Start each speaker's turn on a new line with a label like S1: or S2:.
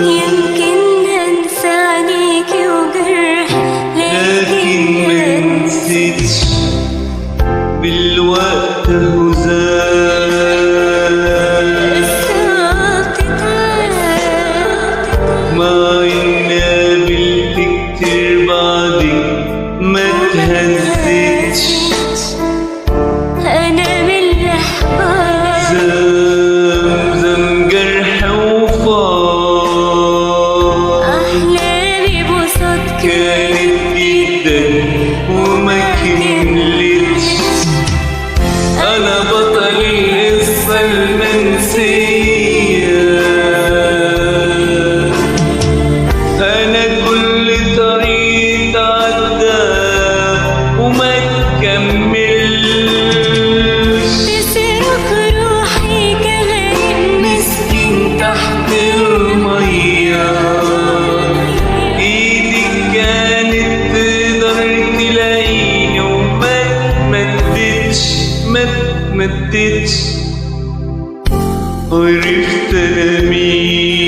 S1: يمكن انسى عينيكي وجرح
S2: لكن ما نسيتش بالوقت هزال ما قابلت كتير بعدك ما تهزتش
S1: انا من الاحباب
S2: زمزم جرح وفار
S1: احلامي بصوت
S2: كانت جدا وما كملتش انا بطل القصه المنسيه انا كل طريق عدى وما تكملش
S1: تصرخ روحي كغريب
S2: مسكين تحت الميه ايدك كانت تقدر تلاقيني وما تمدتش ما تمدتش عرفت انا مين